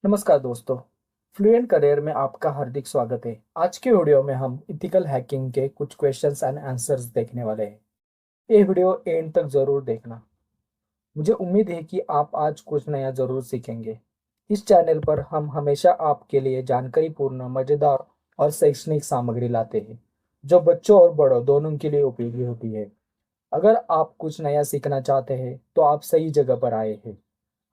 नमस्कार दोस्तों। Fluent career में आपका हार्दिक स्वागत है। आज के वीडियो में हम इथिकल हैकिंग के कुछ क्वेश्चंस एंड आंसर्स देखने वाले हैं। ये वीडियो एंड तक जरूर देखना। मुझे उम्मीद है कि आप आज कुछ नया जरूर सीखेंगे। इस चैनल पर हम हमेशा आपके लिए जानकारीपूर्ण, मजेदार और शैक्षणिक सामग्री लाते हैं जो बच्चों और बड़ों दोनों के लिए उपयोगी होती है। अगर आप कुछ नया सीखना चाहते हैं तो आप सही जगह पर आए हैं।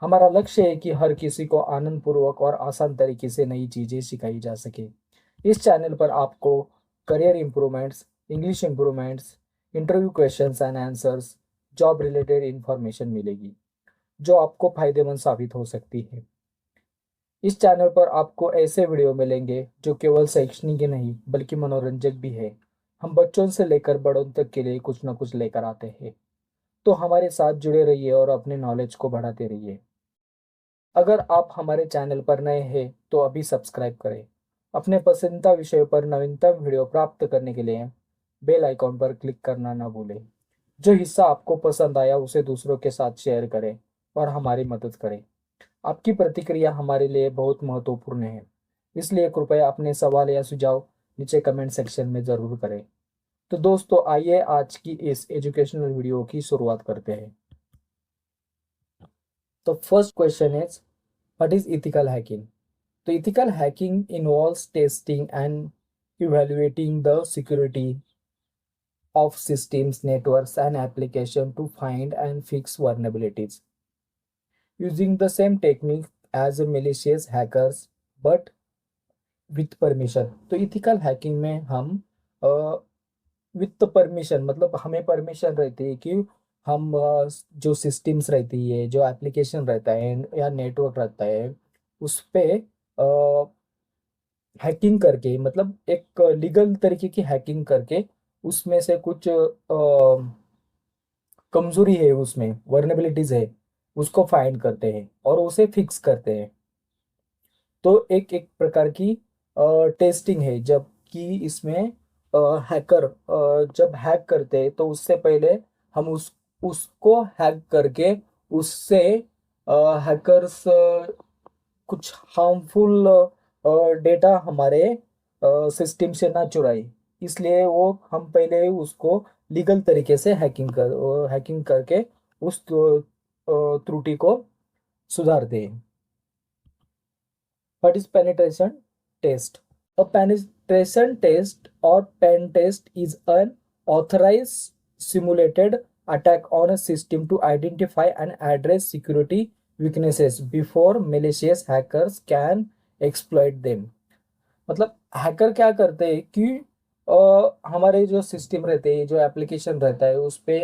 हमारा लक्ष्य है कि हर किसी को आनंदपूर्वक और आसान तरीके से नई चीजें सिखाई जा सके। इस चैनल पर आपको career improvements, English improvements, interview questions and answers, job related information मिलेगी जो आपको फायदेमंद साबित हो सकती है। इस चैनल पर आपको ऐसे वीडियो मिलेंगे जो केवल शैक्षणिक ही नहीं बल्कि मनोरंजक भी है। हम बच्चों से लेकर बड़ों तक के लिए कुछ न कुछ लेकर आते हैं। तो हमारे साथ जुड़े रहिए और अपने नॉलेज को बढ़ाते रहिए। अगर आप हमारे चैनल पर नए हैं तो अभी सब्सक्राइब करें। अपने पसंदीदा विषय पर नवीनतम वीडियो प्राप्त करने के लिए बेल आइकॉन पर क्लिक करना ना भूलें। जो हिस्सा आपको पसंद आया उसे दूसरों के साथ शेयर करें और हमारी मदद करें। आपकी प्रतिक्रिया हमारे लिए बहुत महत्वपूर्ण है, इसलिए कृपया अपने सवाल या सुझाव नीचे कमेंट सेक्शन में ज़रूर करें। तो दोस्तों, आइए आज की इस एजुकेशनल वीडियो की शुरुआत करते हैं। तो first question is, what is ethical hacking? So ethical hacking involves testing and evaluating the security of systems, networks, and applications to find and fix vulnerabilities using the same technique as a malicious hackers but with permission. तो ethical hacking में हम with permission, मतलब हमें permission रहती है कि हम जो सिस्टम्स रहती है, जो एप्लीकेशन रहता है या नेटवर्क रहता है, उस पे हैकिंग करके, मतलब एक लीगल तरीके की हैकिंग करके उसमें से कुछ कमजोरी है, उसमें वर्नेबिलिटीज है, उसको फाइंड करते हैं और उसे फिक्स करते हैं। तो एक एक प्रकार की टेस्टिंग है, जबकि इसमें हैकर जब हैक करते हैं तो उससे पहले हम उसको हैक करके उससे हैकर्स कुछ हार्मफुल डेटा हमारे सिस्टम से ना चुराए। इसलिए वो हम पहले ही उसको लीगल तरीके से हैकिंग करके उस त्रुटि को सुधारते हैं। What is penetration test? A penetration test or pen test is an authorized simulated attack on a system to identify and address security weaknesses before malicious hackers can exploit them. मतलब hacker क्या करते हैं कि हमारे जो system रहते हैं, जो एप्लीकेशन रहता है, उस पे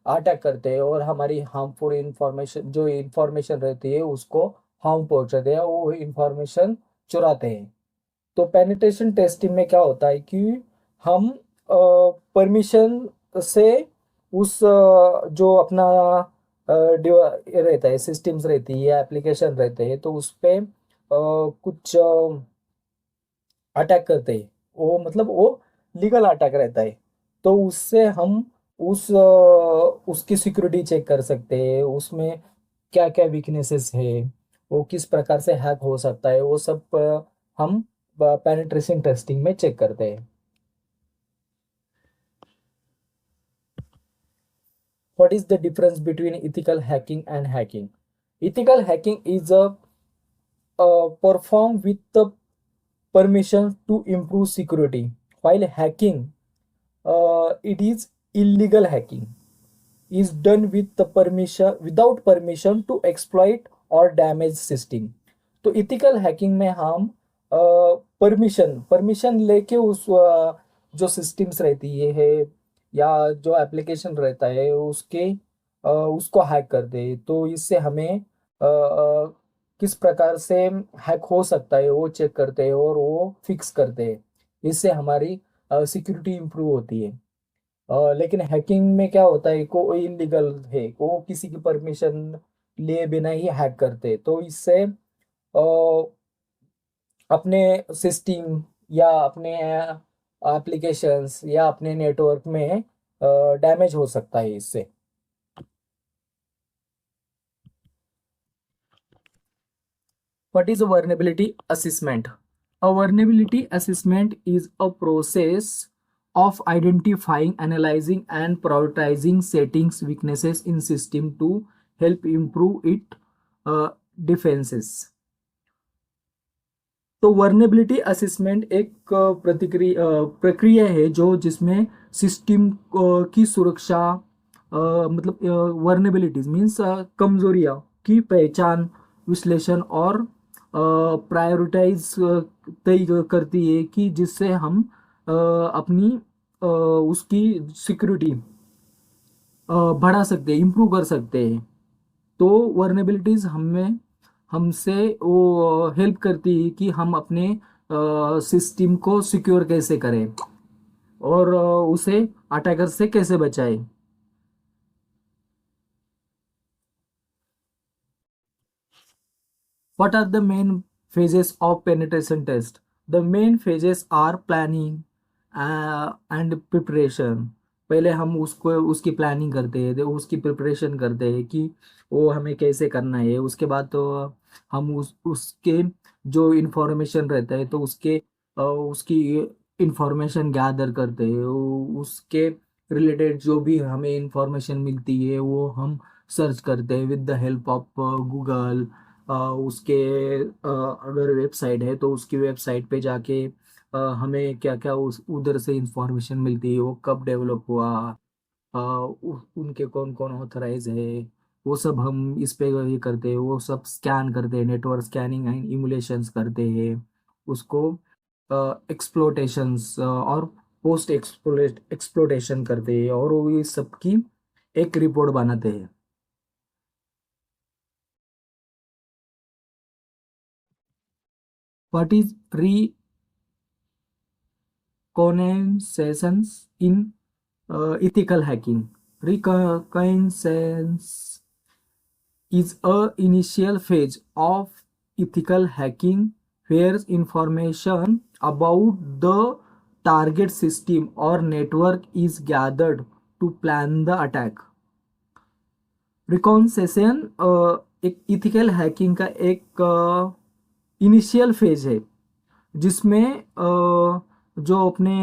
अटैक करते हैं और हमारी हार्मफुल इंफॉर्मेशन, जो इंफॉर्मेशन रहती है, उसको हार्म पहुंचाते हैं, वो इंफॉर्मेशन चुराते हैं। तो पेनिट्रेशन टेस्टिंग में क्या होता है कि हम परमिशन से उस जो अपना रहता है, सिस्टम्स रहती है, एप्लीकेशन रहते हैं, तो उस पे कुछ अटैक करते हैं। वो मतलब वो लीगल अटैक रहता है। तो उससे हम उसकी सिक्योरिटी चेक कर सकते हैं, उसमें क्या क्या वीकनेसेस है, वो किस प्रकार से हैक हो सकता है, वो सब हम पेनिट्रेशन टेस्टिंग में चेक करते हैं। What is the difference between ethical hacking and hacking? Ethical hacking is performed with the permission to improve security, while hacking, it is illegal hacking, is done with the permission without permission to exploit or damage system. तो ethical hacking में हम permission permission लेके उस जो systems रहती है या जो एप्लीकेशन रहता है उसके उसको हैक करते हैं। तो इससे हमें किस प्रकार से हैक हो सकता है वो चेक करते हैं और वो फिक्स करते हैं। इससे हमारी सिक्योरिटी इंप्रूव होती है। लेकिन हैकिंग में क्या होता है, को इलीगल है, को किसी की परमिशन लिए बिना ही हैक करते, तो इससे अपने सिस्टम या अपने एप्लीकेशंस या अपने नेटवर्क में डैमेज हो सकता है इससे। What is a vulnerability assessment? A vulnerability assessment is a process of identifying, analyzing, and prioritizing settings, weaknesses in system to help improve it defenses. तो वर्नेबिलिटी असेसमेंट एक प्रक्रिया है जो जिसमें सिस्टम की सुरक्षा मतलब वर्नेबिलिटीज मीन्स कमजोरियां की पहचान, विश्लेषण और प्रायोरिटाइज तय करती है कि जिससे हम अपनी उसकी सिक्योरिटी बढ़ा सकते हैं, इम्प्रूव कर सकते हैं। तो वर्नेबिलिटीज हमें हमसे वो हेल्प करती है कि हम अपने सिस्टम को सिक्योर कैसे करें और उसे अटैकर से कैसे बचाएं। What are the main phases of penetration test? The main phases are planning and preparation. पहले हम उसको उसकी प्लानिंग करते हैं, उसकी प्रिपरेशन करते हैं कि वो हमें कैसे करना है। उसके बाद तो हम उसके जो इंफॉर्मेशन रहता है तो उसकी इंफॉर्मेशन गैदर करते हैं। उसके रिलेटेड जो भी हमें इंफॉर्मेशन मिलती है वो हम सर्च करते हैं with the help of Google. उसके अगर वेबसाइट है तो उसकी वेबसाइट पे जाके हमें क्या क्या उस उधर से इंफॉर्मेशन मिलती है, वो कब डेवलप हुआ, उनके कौन कौन ऑथराइज है, वो सब हम इस पे ये करते हैं। वो सब स्कैन करते हैं, नेटवर्क स्कैनिंग एंड इमुलेशंस करते हैं उसको, एक्सप्लोटेशंस और पोस्ट एक्सप्लोटेशन करते हैं और वो ये सब की एक रिपोर्ट बनाते हैं। What is reconnaissance in ethical hacking? Reconnaissance is a initial phase of ethical hacking where information about the target system or network is gathered to plan the attack. रिकॉन्सेशन एक इथिकल हैकिंग का एक initial phase है जिसमें जो अपने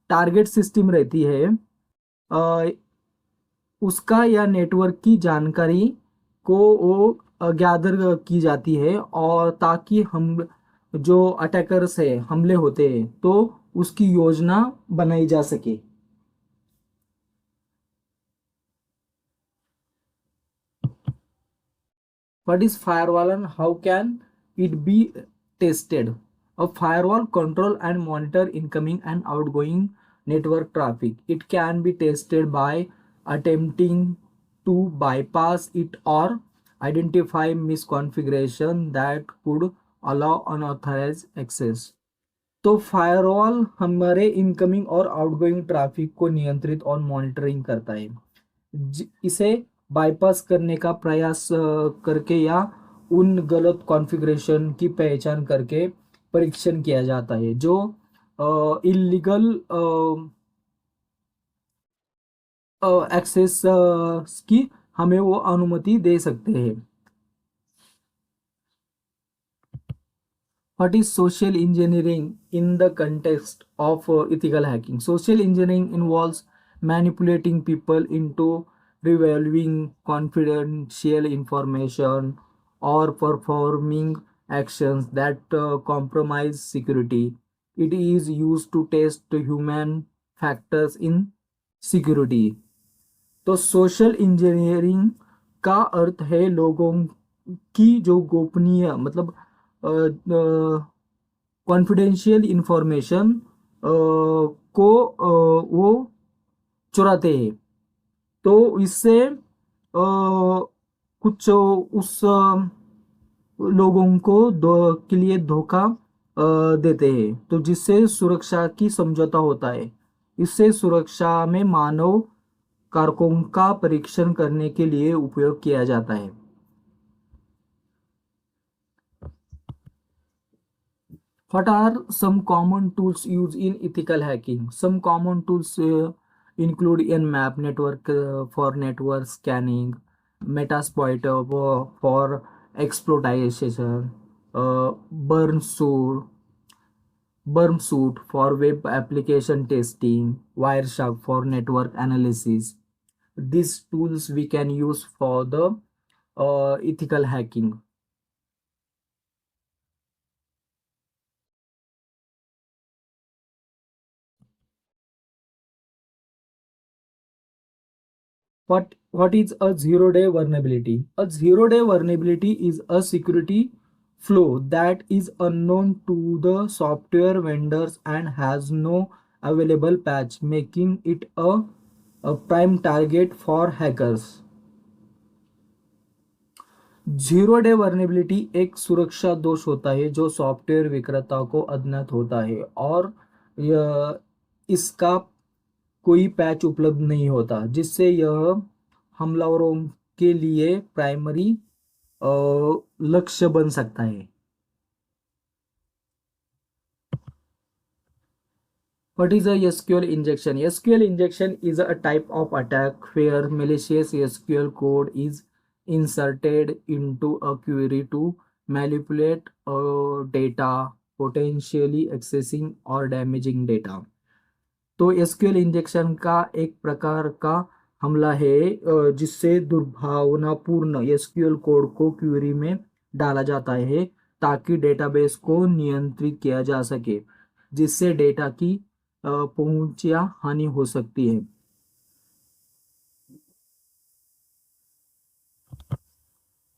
target system रहती है उसका या नेटवर्क की जानकारी को वो गैदर की जाती है और ताकि हम जो अटैकर्स है हमले होते हैं तो उसकी योजना बनाई जा सके। What is firewall and how can it be tested? A firewall control and monitor incoming and outgoing network traffic. It can be tested by attempting to bypass it or identify misconfiguration that could allow unauthorized access. तो firewall हमारे incoming और outgoing traffic को नियंत्रित और monitoring करता है। इसे bypass करने का प्रयास करके या उन गलत कॉन्फ़िगरेशन की पहचान करके परीक्षण किया जाता है जो इलीगल एक्सेस की हमें वो अनुमति दे सकते हैं। What is social engineering in the context of ethical hacking? Social engineering involves manipulating people into revealing confidential information or performing actions that compromise security. It is used to test human factors in security. तो social engineering का अर्थ है लोगों की जो गोपनीय मतलब confidential information को वो चुराते हैं। तो इससे कुछ उस लोगों को के लिए धोखा देते हैं तो जिससे सुरक्षा की समझौता होता है। इससे सुरक्षा में मानव कारकों का परीक्षण करने के लिए उपयोग किया जाता है। What are some common tools used in ethical hacking? Some common tools include Nmap network for network scanning, Metasploit for exploitation, burn suit, for web application testing, Wireshark for network analysis. These tools we can use for the ethical hacking. What is a zero-day vulnerability? A zero-day vulnerability is a security flaw that is unknown to the software vendors and has no available patch, making it a prime target for hackers. Zero day vulnerability एक सुरक्षा दोष होता है जो software विक्रेता को अज्ञात होता है और इसका कोई पैच उपलब्ध नहीं होता, जिससे यह हमलावरों के लिए प्राइमरी लक्ष्य बन सकता है. What is a SQL injection? SQL injection is a type of attack where malicious SQL code is inserted into a query to manipulate data, potentially accessing or damaging data. तो एसक्यूएल इंजेक्शन का एक प्रकार का हमला है जिससे दुर्भावनापूर्ण SQL code को क्वेरी में डाला जाता है ताकि डेटाबेस को नियंत्रित किया जा सके, जिससे डेटा की पहुंच या हानि हो सकती है.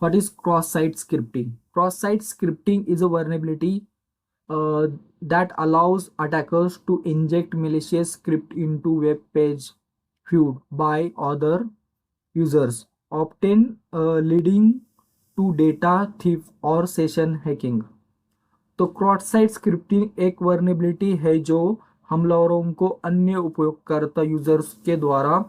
What is cross-site scripting? Cross-site scripting is a vulnerability that allows attackers to inject malicious script into web page viewed by other users, often leading to data theft or session hacking. तो cross site scripting एक vulnerability है जो हमलावरों को अन्य उपयोगकर्ता users के द्वारा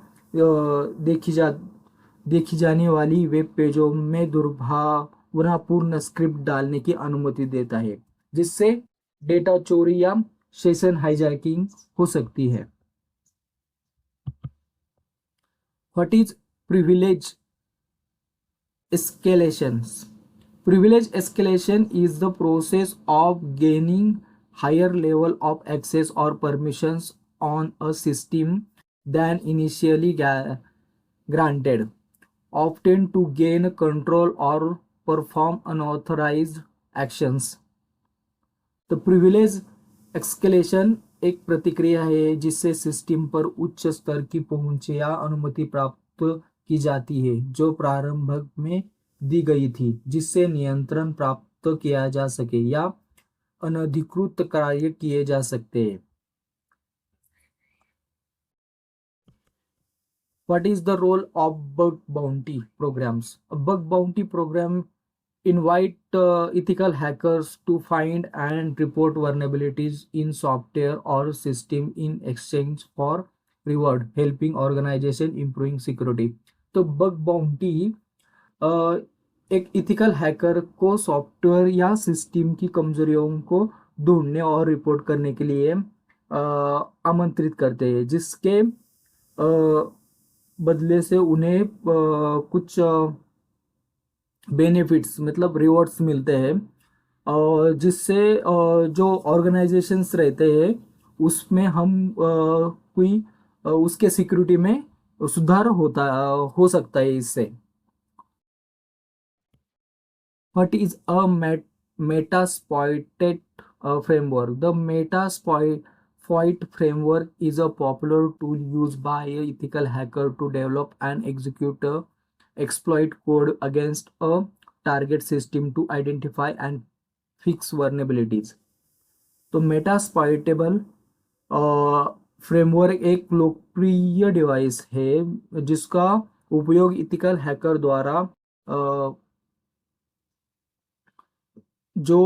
देखी जाने वाली वेब पेजों में दुर्भावनापूर्ण स्क्रिप्ट डालने की अनुमति देता है, जिससे डेटा चोरी या सेशन हाईजैकिंग हो सकती है. What is privilege escalations? Privilege escalation is the process of gaining higher level of access or permissions on a system than initially granted, often to gain control or perform unauthorized actions. तो privilege एक्सकेलेशन एक प्रतिक्रिया है जिससे system पर उच्च स्तर की पहुंच या अनुमति प्राप्त की जाती है जो प्रारंभ में दी गई थी, जिससे नियंत्रण प्राप्त किया जा सके या अनधिकृत कार्य किए जा सकते हैं. What is the role of bug bounty programs? A bug bounty program invite ethical hackers to find and report vulnerabilities in software or system in exchange for reward, helping organization improving security. तो bug bounty एक ethical hacker को software या system की कमजोरियों को ढूंढने और report करने के लिए आमंत्रित करते हैं, जिसके बदले से उन्हें कुछ बेनिफिट्स मतलब रिवॉर्ड्स मिलते हैं, और जिससे जो ऑर्गेनाइजेशंस रहते हैं उसमें हम कोई उसके सिक्योरिटी में सुधार हो सकता है इससे. What is a Metasploit framework? The Metasploit framework is a popular tool used by an ethical hacker to develop and execute exploit code against a target system to identify and fix vulnerabilities. तो Metasploitable framework एक लोकप्रिय device है जिसका उपयोग ethical hacker द्वारा जो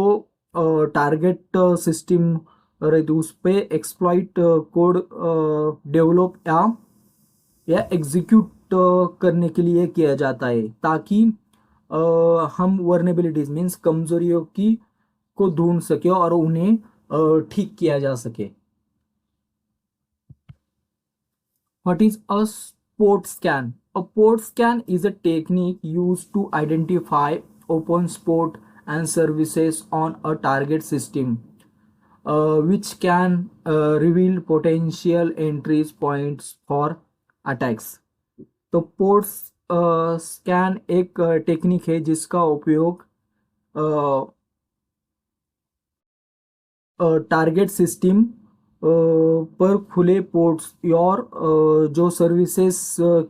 target system रहती उस पे एक्सप्लॉइट कोड डेवलप या एग्जीक्यूट करने के लिए किया जाता है ताकि हम वर्नेबिलिटीज मीन्स कमजोरियों की को ढूंढ सके और उन्हें ठीक किया जा सके. What is a port scan? A port scan is a technique used to identify open port and services on a target system, which can reveal potential entry points for attacks. तो पोर्ट स्कैन एक technique है जिसका उपयोग target system पर खुले ports और जो services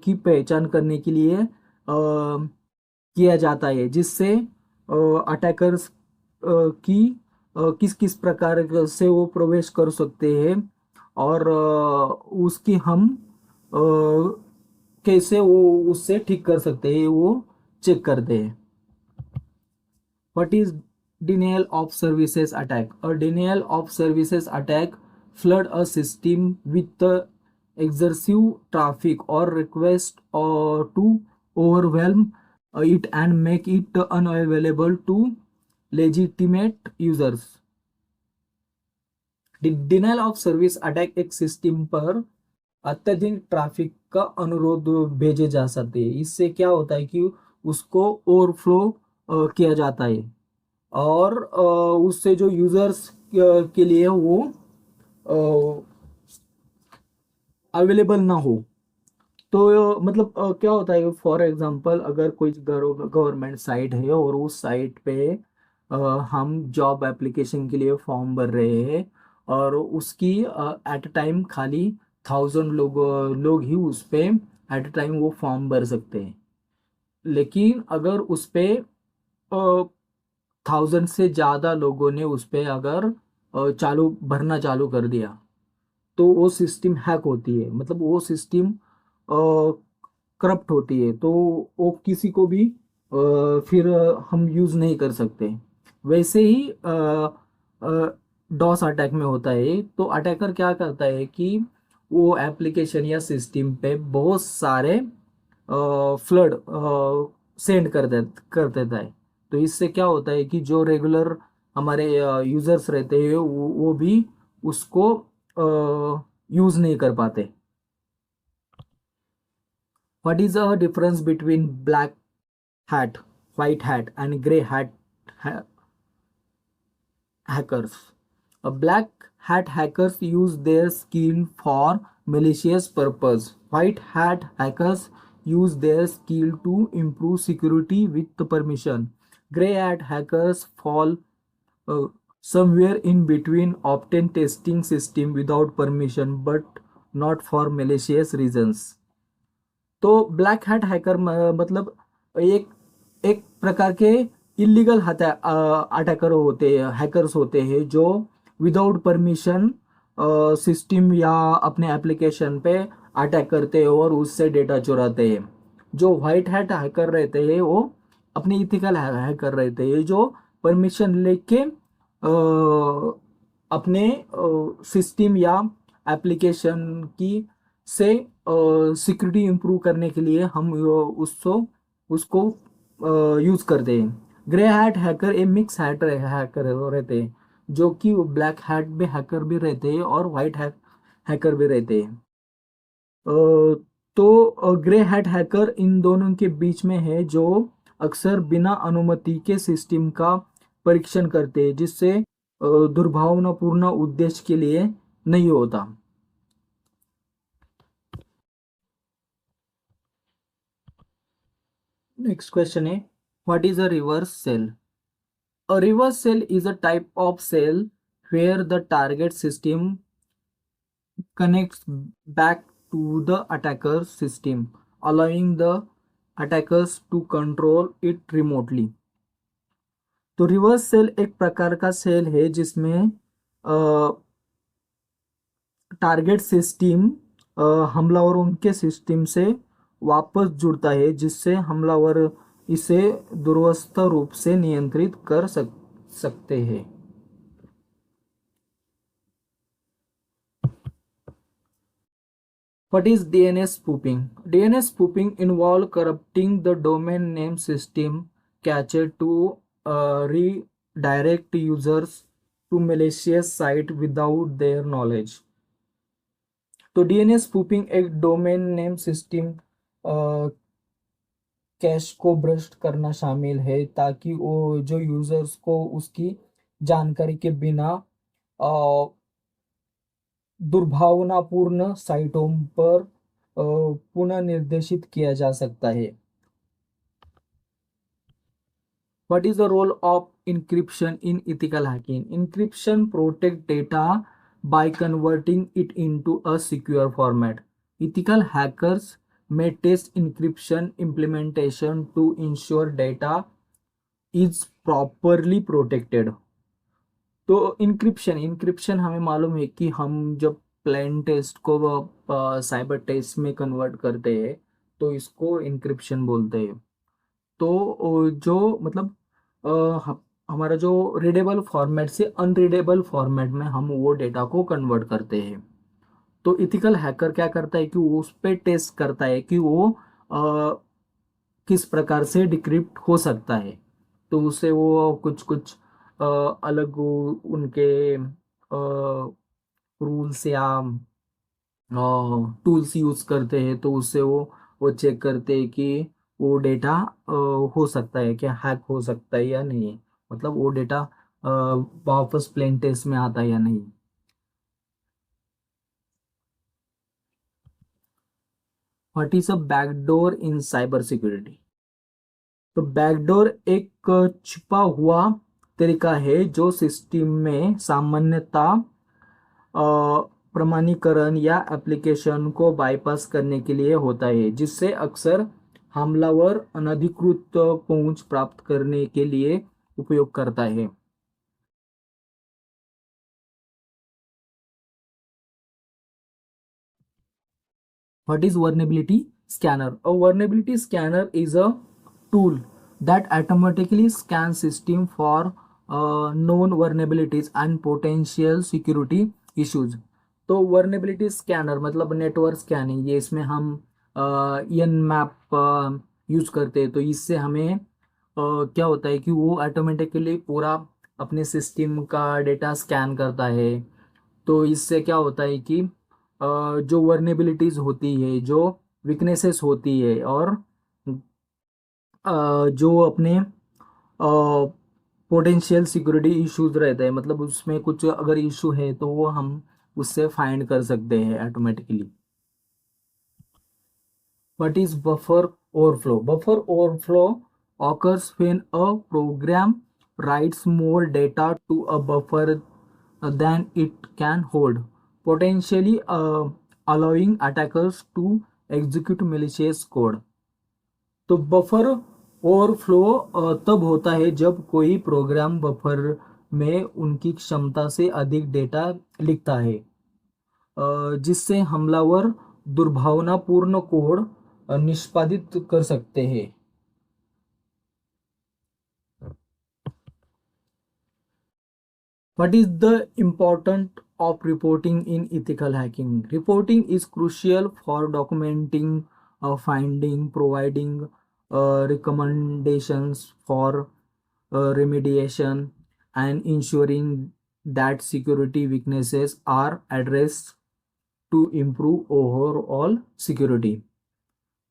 की पहचान करने के लिए किया जाता है, जिससे अटैकर्स की किस किस प्रकार से वो प्रवेश कर सकते हैं और उसकी हम कैसे वो उससे ठीक कर सकते हैं वो चेक करते हैं. What is denial of services attack? A denial of services attack flood a system with excessive traffic or request to overwhelm it and make it unavailable to legitimate users. Denial of service attack एक system पर अत्यधिक traffic का अनुरोध भेजे जा सकते हैं. इससे क्या होता है कि उसको ओवरफ्लो किया जाता है और उससे जो यूजर्स के लिए वो अवेलेबल ना हो. तो मतलब क्या होता है, फॉर एग्जांपल अगर कोई गवर्नमेंट साइट है और उस साइट पे हम जॉब एप्लीकेशन के लिए फॉर्म भर रहे हैं और उसकी एट अ टाइम खाली 1000 लोग ही उस पे एट अ टाइम वो फॉर्म भर सकते हैं. लेकिन अगर उस पे 1000 से ज़्यादा लोगों ने उस पे अगर चालू भरना चालू कर दिया तो वो सिस्टम हैक होती है, मतलब वो सिस्टम करप्ट होती है, तो वो किसी को भी फिर हम यूज़ नहीं कर सकते. वैसे ही डॉस अटैक में होता है. तो अटैकर क्या करता है कि वो एप्लीकेशन या सिस्टम पे बहुत सारे फ्लड सेंड कर देता है. तो इससे क्या होता है कि जो रेगुलर हमारे यूजर्स रहते हैं वो भी उसको यूज नहीं कर पाते. What is a difference between black hat, white hat, and grey hat hackers? Black hat hackers use their skill for malicious purpose. White hat hackers use their skill to improve security with permission. Grey hat hackers fall uh, somewhere in between, often testing system without permission but not for malicious reasons. तो black hat hacker मतलब एक एक प्रकार के illegal attacker होते हैं, hackers होते हैं जो विदाउट परमिशन सिस्टम या अपने एप्लीकेशन पे अटैक करते हैं और उससे डेटा चुराते हैं. जो वाइट हैट हैकर रहते हैं वो अपने इथिकल हैकर रहते हैं जो परमिशन लेके अपने सिस्टम या एप्लीकेशन की से सिक्योरिटी इंप्रूव करने के लिए हम उसको यूज करते हैं. ग्रे हैट हैकर एक मिक्स हैकर रहते हैं, जो कि ब्लैक हैट भी हैकर भी रहते हैं और वाइट हैकर भी रहते हैं. तो ग्रे हैट हैकर इन दोनों के बीच में है, जो अक्सर बिना अनुमति के सिस्टम का परीक्षण करते हैं, जिससे दुर्भावनापूर्ण उद्देश्य के लिए नहीं होता. नेक्स्ट क्वेश्चन है, what is a reverse sell? A reverse sell is a type of sell where the target system connects back to the attacker's system, allowing the attackers to control it remotely. तो reverse cell एक प्रकार का cell है जिसमें target system हमलावरों के system से वापस जुड़ता है, जिससे हमलावर इसे दूरस्थ रूप से नियंत्रित कर सकते हैं. What is DNS spoofing? DNS spoofing involve corrupting the domain name system cache to redirect users to malicious site without their knowledge. तो डीएनएस स्पूपिंग एक डोमेन नेम सिस्टम कैश को भ्रष्ट करना शामिल है, ताकि वो जो यूजर्स को उसकी जानकारी के बिना दुर्भावनापूर्ण साइटों पर पुनः निर्देशित किया जा सकता है। What is the role of encryption in ethical hacking? Encryption protects data by converting it into a secure format. Ethical hackers may test encryption implementation to ensure data is properly protected. तो encryption हमें मालूम है कि हम जब plane test को cyber test में convert करते हैं तो इसको इंक्रिप्शन बोलते हैं। तो जो मतलब अ, हमारा जो रीडेबल फॉर्मेट से अनरीडेबल फॉर्मेट में हम वो डेटा को कन्वर्ट करते हैं। तो इथिकल हैकर क्या करता है कि वो उस पे टेस्ट करता है कि वो किस प्रकार से डिक्रिप्ट हो सकता है। तो उससे वो कुछ कुछ अलग उनके रूल्स या टूल्स यूज करते हैं, तो उससे वो चेक करते हैं कि वो डेटा हो सकता है क्या, हैक हो सकता है या नहीं, मतलब वो डेटा वापस प्लेन टेस्ट में आता है या नहीं। What is a backdoor in cyber security? तो बैकडोर एक छिपा हुआ तरीका है जो सिस्टम में सामान्यता प्रमाणीकरण या एप्लीकेशन को बाईपास करने के लिए होता है, जिससे अक्सर हमलावर अनधिकृत पहुंच प्राप्त करने के लिए उपयोग करता है। What is vulnerability scanner? A vulnerability scanner is a tool that automatically scans system for known vulnerabilities and potential security issues. तो वर्नेबिलिटी स्कैनर मतलब नेटवर्क स्कैनिंग, ये इसमें हम एन मैप यूज करते हैं। तो इससे हमें क्या होता है कि वो ऑटोमेटिकली पूरा अपने सिस्टम का डेटा स्कैन करता है। तो इससे क्या होता है कि जो वर्नेबिलिटीज होती है, जो वीकनेसेस होती है, और जो अपने पोटेंशियल सिक्योरिटी इश्यूज रहते हैं, मतलब उसमें कुछ अगर इशू है तो वो हम उससे फाइंड कर सकते हैं automatically. What is buffer overflow? Buffer overflow occurs when a program writes more data to a buffer than it can hold, potentially allowing attackers to execute malicious code. तो बफर ओवरफ्लो तब होता है जब कोई programme buffer में उनकी क्षमता से अधिक डेटा लिखता है, जिससे हमलावर दुर्भावनापूर्ण कोड निष्पादित कर सकते हैं। What is the importance of reporting in ethical hacking? Reporting is crucial for documenting finding, providing recommendations for remediation, and ensuring that security weaknesses are addressed to improve overall security.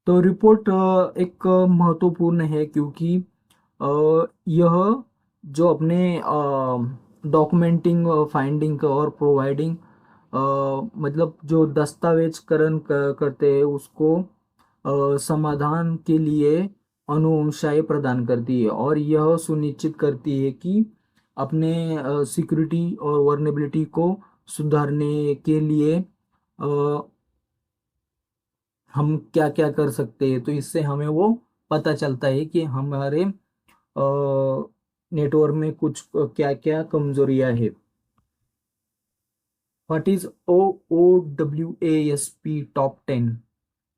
तो report एक महत्वपूर्ण है, क्योंकि यह जो अपने documenting, finding और providing, मतलब जो दस्तावेजकरण करते हैं उसको समाधान के लिए अनुशंसाएं प्रदान करती है, और यह सुनिश्चित करती है कि अपने सिक्योरिटी और वर्नेबिलिटी को सुधारने के लिए हम क्या क्या कर सकते हैं। तो इससे हमें वो पता चलता है कि हमारे नेटवर्क में कुछ क्या क्या कमजोरियां है। What is OWASP top 10?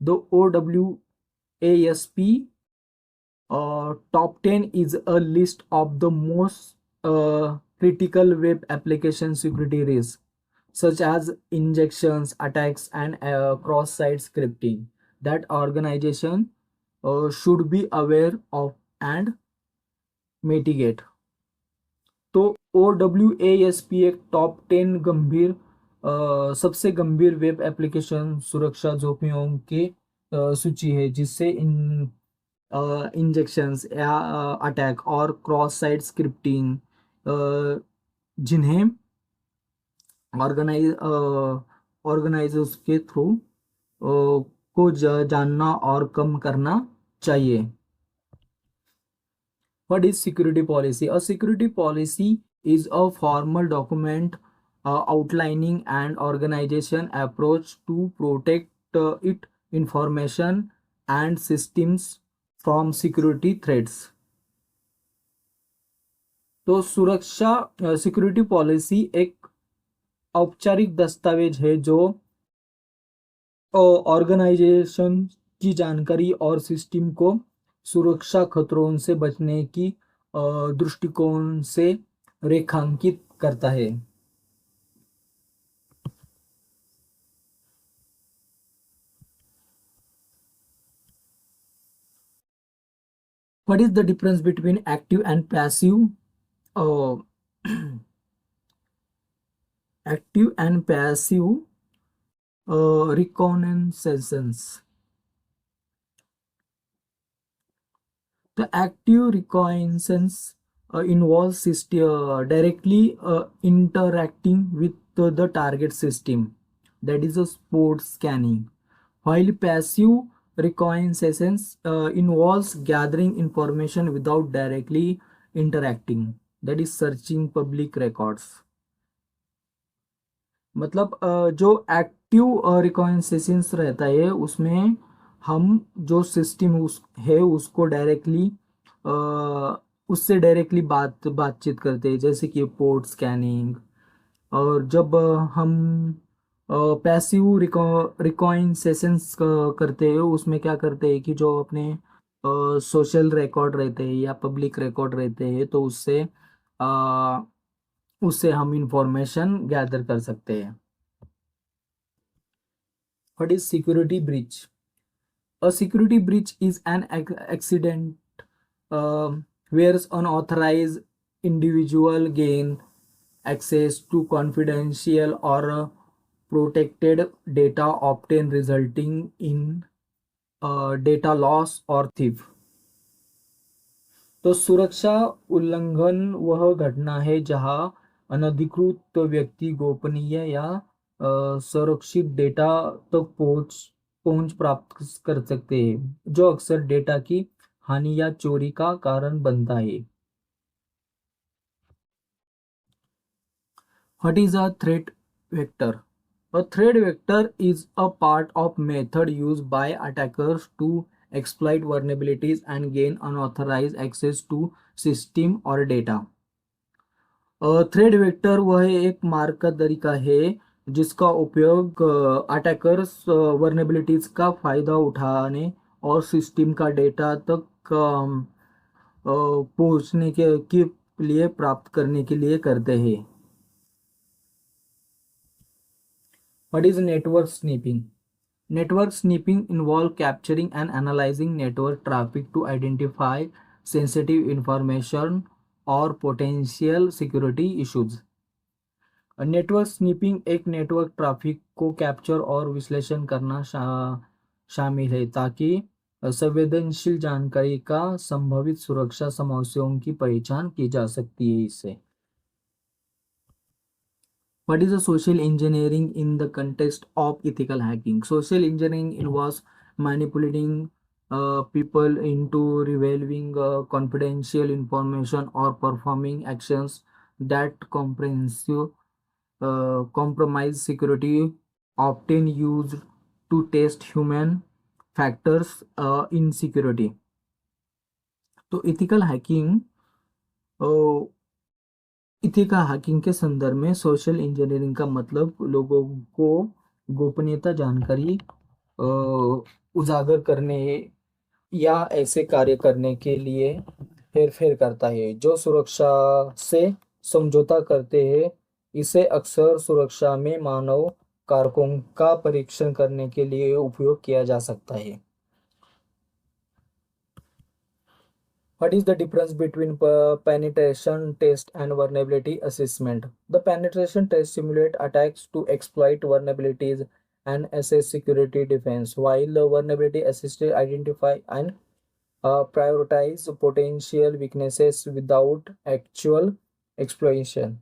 The OWASP top 10 is a list of the most critical web application security risks, such as injections, attacks, and cross-site scripting that organization should be aware of and mitigate. तो OWASP एक top 10 गंभीर सबसे गंभीर web application सुरक्षा जोखिमों की सूची है, जिससे इन इंजेक्शंस या अटैक और क्रॉस साइट स्क्रिप्टिंग, जिन्हें ऑर्गेनाइज ऑर्गेनाइजर्स के थ्रू को जानना और कम करना चाहिए। What is security policy? A security policy is a formal document outlining an organization approach to protect its information and systems from security threats. तो सुरक्षा सिक्योरिटी पॉलिसी एक औपचारिक दस्तावेज है जो ऑर्गेनाइजेशन की जानकारी और सिस्टम को सुरक्षा खतरों से बचने की दृष्टिकोण से रेखांकित करता है। What is the difference between active and passive? Uh, active and passive reconnaissance. The active reconnaissance involves directly interacting with the target system, that is a spot scanning, while passive reconnaissance involves gathering information without directly interacting, that is searching public records. मतलब जो active recognitions रहता है उसमें हम जो system है उसको directly उससे डायरेक्टली बातचीत करते हैं, जैसे कि पोर्ट स्कैनिंग। और जब हम पैसिव रिकॉग्निशंस करते हैं उसमें क्या करते हैं कि जो अपने सोशल रिकॉर्ड रहते हैं या पब्लिक रिकॉर्ड रहते हैं तो उससे हम इंफॉर्मेशन गैदर कर सकते हैं। What is security breach? A security breach is an accident where unauthorized individual gain access to confidential or protected data, often resulting in data loss or thief. तो सुरक्षा उल्लंघन वह घटना है जहां अनधिकृत व्यक्ति गोपनीय या सुरक्षित डेटा तक पहुंच प्राप्त कर सकते हैं, जो अक्सर डेटा की हानि या चोरी का कारण बनता है। What is a threat vector? A threat vector is a part of method used by attackers to exploit vulnerabilities and gain unauthorized access to system or data. Thread vector वह एक मार्ग का तरीका है जिसका उपयोग अटैकर्स वर्नेबिलिटीज का फायदा उठाने और सिस्टम का डेटा तक पहुंचने के लिए प्राप्त करने के लिए करते हैं। What is network sniffing? Network sniffing involves capturing and analyzing network traffic to identify sensitive information or potential security issues. Network sniffing एक नेटवर्क ट्रैफिक को कैप्चर और विश्लेषण करना शामिल है ताकि संवेदनशील जानकारी का संभावित सुरक्षा समस्याओं की पहचान की जा सकती है इससे। What is a social engineering in the context of ethical hacking? Social engineering involves manipulating people into revealing confidential information or performing actions that compromise security, often used to test human factors in security. तो ethical hacking के संदर्भ में social engineering का मतलब लोगों को गोपनीयता जानकारी उजागर करने या ऐसे कार्य करने के लिए हेरफेर करता है जो सुरक्षा से समझौता करते हैं। इसे अक्सर सुरक्षा में मानव कारकों का परीक्षण करने के लिए उपयोग किया जा सकता है। What is the difference between penetration test and vulnerability assessment? The penetration test simulate attacks to exploit vulnerabilities and assess security defense, while the vulnerability assisted identify and prioritize potential weaknesses without actual exploitation.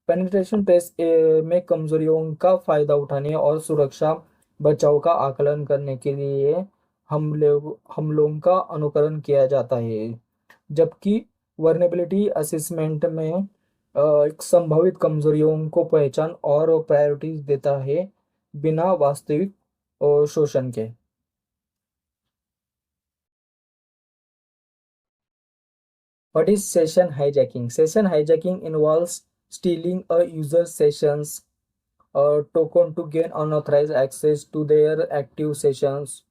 Penetration test में कमजोरियों का फायदा उठाने और सुरक्षा बचाव का आकलन करने के लिए हमलों का अनुकरण किया जाता है, जबकि वर्नेबिलिटी असेसमेंट में एक संभावित कमजोरियों को पहचान और प्रायोरिटीज देता है बिना वास्तविक शोषण के। What is session hijacking? Session hijacking involves stealing a user's sessions token to gain unauthorized access to their active sessions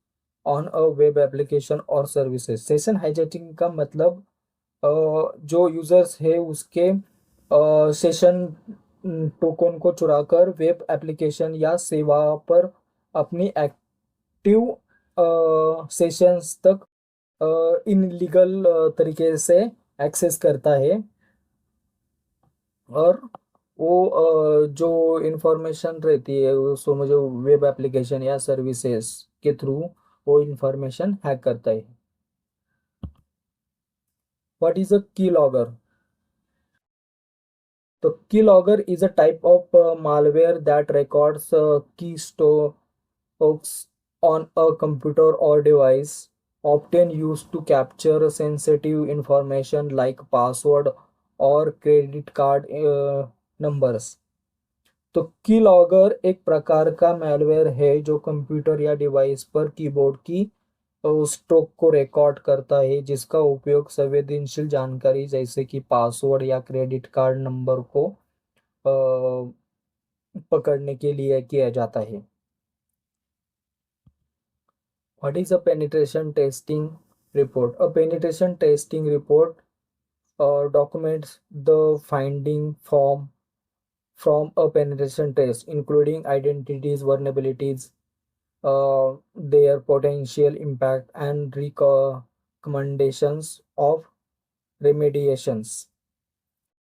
on a web application or services. Session hijacking का मतलब जो यूजर्स है उसके सेशन टोकन को चुराकर web application या सेवा पर अपनी एक्टिव सेशंस तक इनलीगल तरीके से एक्सेस करता है, और वो जो इंफॉर्मेशन रहती है उसको मुझे वेब एप्लीकेशन या सर्विसेज के थ्रू वो इंफॉर्मेशन हैक करता है। व्हाट इज अ की लॉगर? तो की logger is a type of malware that records keystrokes on a computer or device, often used to capture sensitive information like password or credit card numbers. तो keylogger एक प्रकार का malware है जो computer या डिवाइस पर कीबोर्ड की stroke को रिकॉर्ड करता है, जिसका उपयोग संवेदनशील जानकारी जैसे कि पासवर्ड या क्रेडिट कार्ड नंबर को पकड़ने के लिए किया जाता है। What is a penetration testing report? A penetration testing report documents the finding from a penetration test, including identities, vulnerabilities, their potential impact, and recommendations of remediations.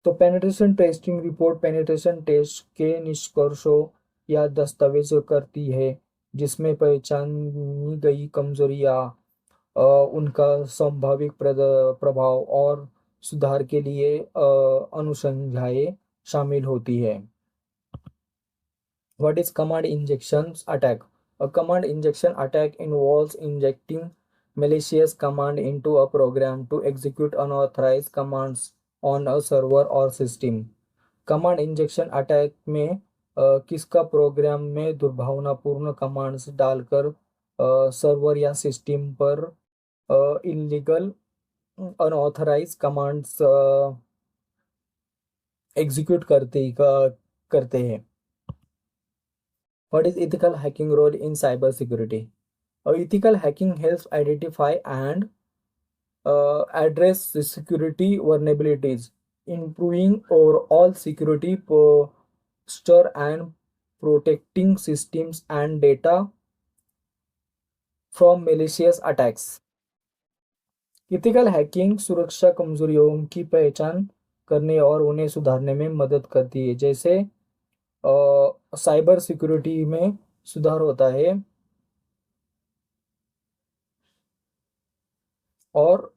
तो penetration testing report penetration test के निष्कर्षों या दस्तावेज करती है, जिसमें पहचानी गई कमजोरियां, उनका संभावित प्रभाव और सुधार के लिए अनुशंसाएं शामिल होती है। What is command injection attack? A command injection attack involves injecting malicious command into a program to execute unauthorized commands on a server or system. Command injection attack में किसका प्रोग्राम में दुर्भावनापूर्ण कमांड्स डालकर सर्वर या system पर illegal unauthorized commands execute करते हैं। What is ethical hacking role in cybersecurity? Ethical hacking helps identify and address the security vulnerabilities, improving overall security posture and protecting systems and data from malicious attacks. Ethical hacking सुरक्षा कमजोरियों की पहचान करने और उन्हें सुधारने में मदद करती है, जैसे साइबर सिक्योरिटी में सुधार होता है और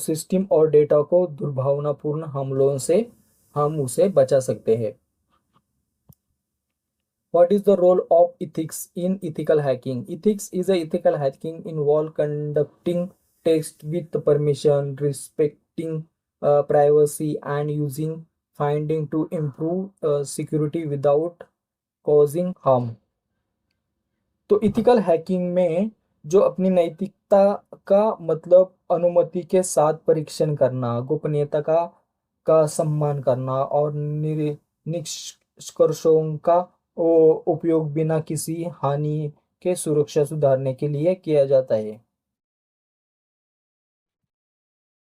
सिस्टम और डेटा को दुर्भावनापूर्ण हमलों से हम उसे बचा सकते हैं। What is the role of ethics in ethical hacking? Ethics is a ethical hacking involve conducting tests with permission, respecting privacy, and using finding to improve security without causing harm. तो इथिकल हैकिंग में जो अपनी नैतिकता का मतलब अनुमति के साथ परीक्षण करना, गोपनीयता का सम्मान करना और निष्कर्षों का उपयोग बिना किसी हानि के सुरक्षा सुधारने के लिए किया जाता है।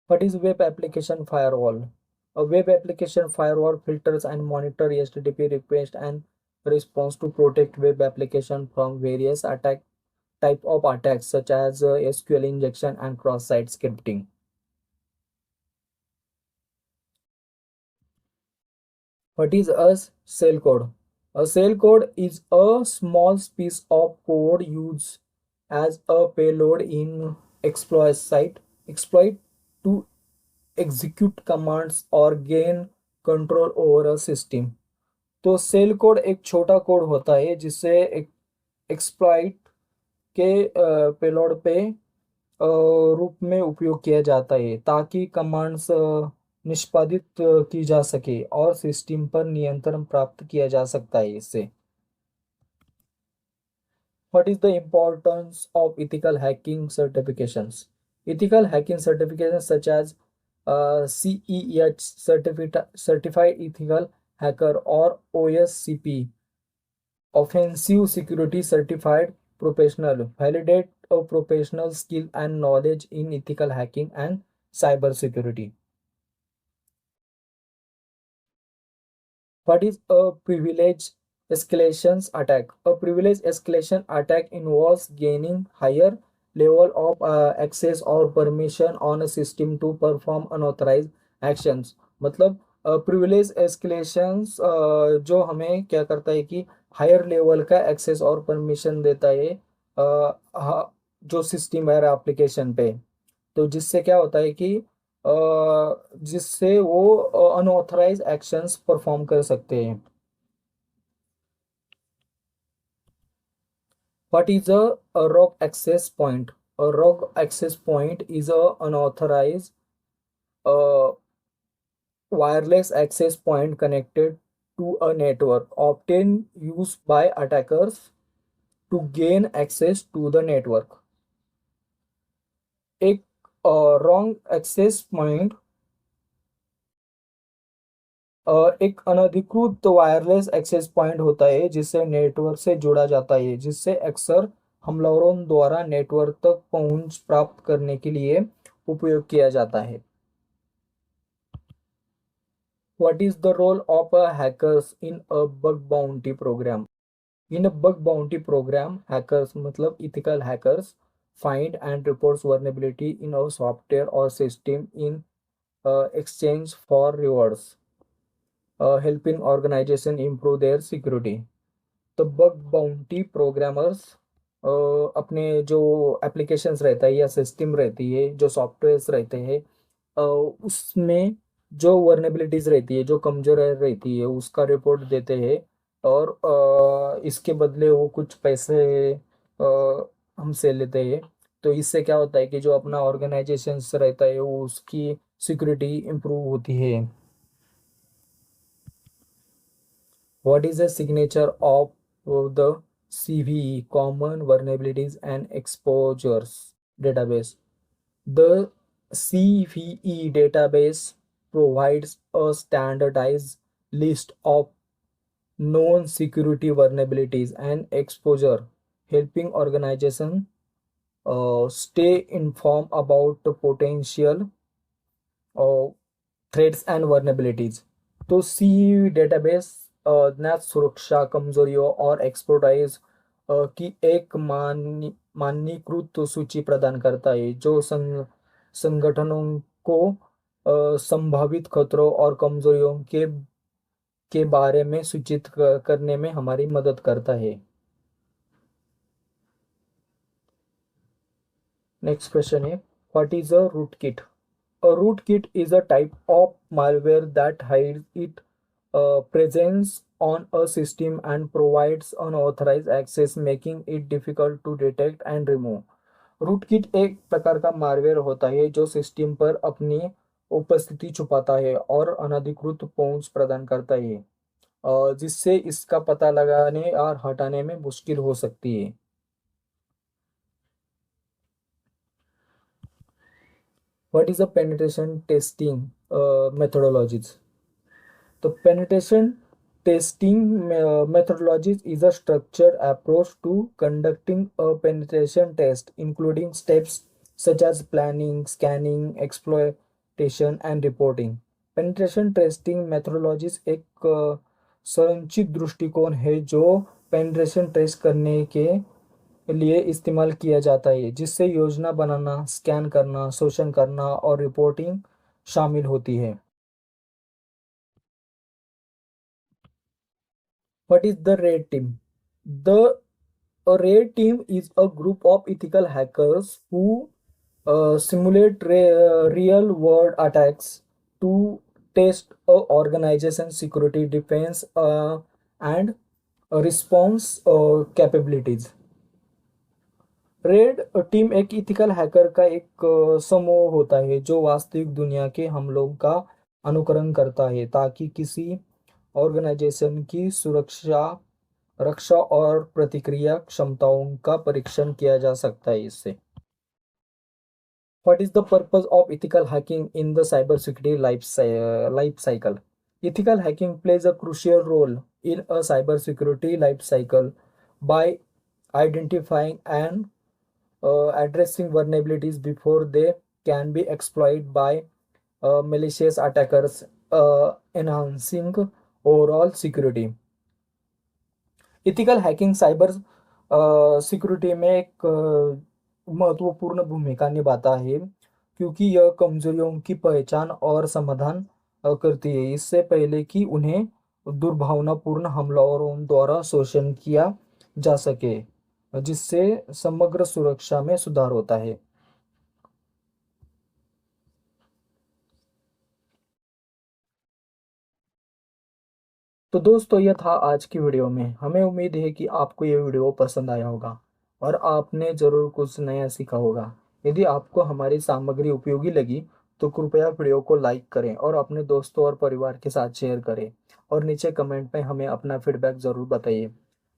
What is web application firewall? A web application firewall filters and monitors HTTP request and response to protect web application from various type of attacks such as SQL injection and cross-site scripting. What is a shell code? A shell code is a small piece of code used as a payload in exploit site exploit to execute commands or gain control over a system। तो cell code एक छोटा code होता है जिससे exploit के payload पे रूप में उपयोग किया जाता है ताकि कमांड्स निष्पादित की जा सके और सिस्टम पर नियंत्रण प्राप्त किया जा सकता है इससे। What is the importance of ethical hacking certifications? Ethical hacking certifications such as CEH Certified Ethical Hacker or OSCP Offensive Security Certified Professional validate a professional skill and knowledge in ethical hacking and cyber security। What is a privilege escalation attack? A privilege escalation attack involves gaining higher level of access or permission on a system to perform unauthorized actions। मतलब privilege एस्केलेशंस जो हमें क्या करता है कि higher level का access और permission देता है जो सिस्टम है एप्लीकेशन पे। तो जिससे क्या होता है कि जिससे वो अनऑथराइज एक्शंस परफॉर्म कर सकते हैं। What is a rogue access point? A rogue access point is a unauthorized uh, wireless access point connected to a network often used by attackers to gain access to the network। एक wrong access point एक अनधिकृत wireless access point होता है जिससे network से जुड़ा जाता है जिससे अक्सर हमलावरों द्वारा नेटवर्क तक पहुंच प्राप्त करने के लिए उपयोग किया जाता है। What is the role of a hackers in a bug bounty program? In a bug bounty program hackers मतलब ethical hackers find and reports vulnerability in our software or system in exchange for rewards, helping organization improve their security। तो bug bounty programmers अपने जो applications रहता है या system रहती है जो सॉफ्टवेयर्स रहते हैं उसमें जो वर्नेबिलिटीज रहती है जो कमजोर रहती है उसका रिपोर्ट देते हैं और इसके बदले वो कुछ पैसे हमसे लेते हैं। तो इससे क्या होता है कि जो अपना ऑर्गेनाइजेशन रहता है वो उसकी सिक्योरिटी इम्प्रूव होती है। What is the signature of the CVE, Common Vulnerabilities and Exposures Database? The CVE database provides a standardized list of known security vulnerabilities and exposure, helping organizations stay informed about the potential threads and vulnerabilities. तो सी database ज्ञात सुरक्षा कमजोरियों और expertise की एक मानकीकृत सूची प्रदान करता है जो संगठनों को संभावित खतरों और कमजोरियों के बारे में सूचित करने में हमारी मदद करता है। नेक्स्ट क्वेश्चन है what is a rootkit? A rootkit is a type of malware that hides its presence on a system and provides unauthorized access, making it difficult to detect and remove। Rootkit एक प्रकार का malware होता है जो system पर अपनी उपस्थिति छुपाता है और अनधिकृत पहुंच प्रदान करता है जिससे इसका पता लगाने और हटाने में मुश्किल हो सकती है। What is a penetration testing methodologies? The penetration testing methodologies is a structured approach to conducting a penetration test, including steps such as planning, scanning, exploitation, and reporting। Penetration testing methodologies एक संचित दृष्टिकोण है जो penetration test करने के लिए इस्तेमाल किया जाता है जिससे योजना बनाना, स्कैन करना, शोषण करना और रिपोर्टिंग शामिल होती है। What is the red team? The a red team is a group of ethical hackers who simulate real world attacks to test organization security defense and response capabilities. Red team एक ethical hacker का एक समूह होता है जो वास्तविक दुनिया के हमलों का अनुकरण करता है ताकि किसी ऑर्गेनाइजेशन की सुरक्षा, रक्षा और प्रतिक्रिया क्षमताओं का परीक्षण किया जा सकता है इससे। What is the purpose of ethical hacking in the cybersecurity life cycle? Ethical hacking plays a crucial role in a cybersecurity life cycle by identifying and addressing vulnerabilities before they can be exploited by malicious attackers, enhancing overall security. Ethical hacking cyber security में एक महत्वपूर्ण भूमिका निभाता है क्योंकि यह कमजोरियों की पहचान और समाधान करती है इससे पहले कि उन्हें दुर्भावनापूर्ण हमलावरों द्वारा शोषण किया जा सके, जिससे समग्र सुरक्षा में सुधार होता है। तो दोस्तों ये था आज की वीडियो में। हमें उम्मीद है कि आपको ये वीडियो पसंद आया होगा और आपने ज़रूर कुछ नया सीखा होगा। यदि आपको हमारी सामग्री उपयोगी लगी तो कृपया वीडियो को लाइक करें और अपने दोस्तों और परिवार के साथ शेयर करें और नीचे कमेंट में हमें अपना फीडबैक ज़रूर बताइए।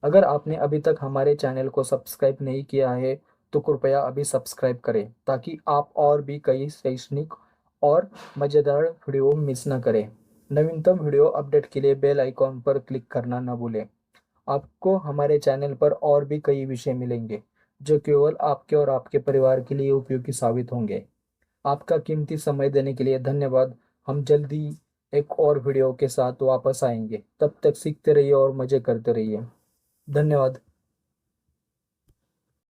अगर आपने अभी तक हमारे चैनल को सब्सक्राइब नहीं किया है तो कृपया अभी सब्सक्राइब करें ताकि आप और भी कई शैक्षणिक और मज़ेदार वीडियो मिस ना करें। नवीनतम वीडियो अपडेट के लिए बेल आइकॉन पर क्लिक करना न भूलें। आपको हमारे चैनल पर और भी कई विषय मिलेंगे जो केवल आपके और आपके परिवार के लिए उपयोगी साबित होंगे। आपका कीमती समय देने के लिए धन्यवाद। हम जल्दी एक और वीडियो के साथ वापस आएंगे। तब तक सीखते रहिए और मज़े करते रहिए। धन्यवाद।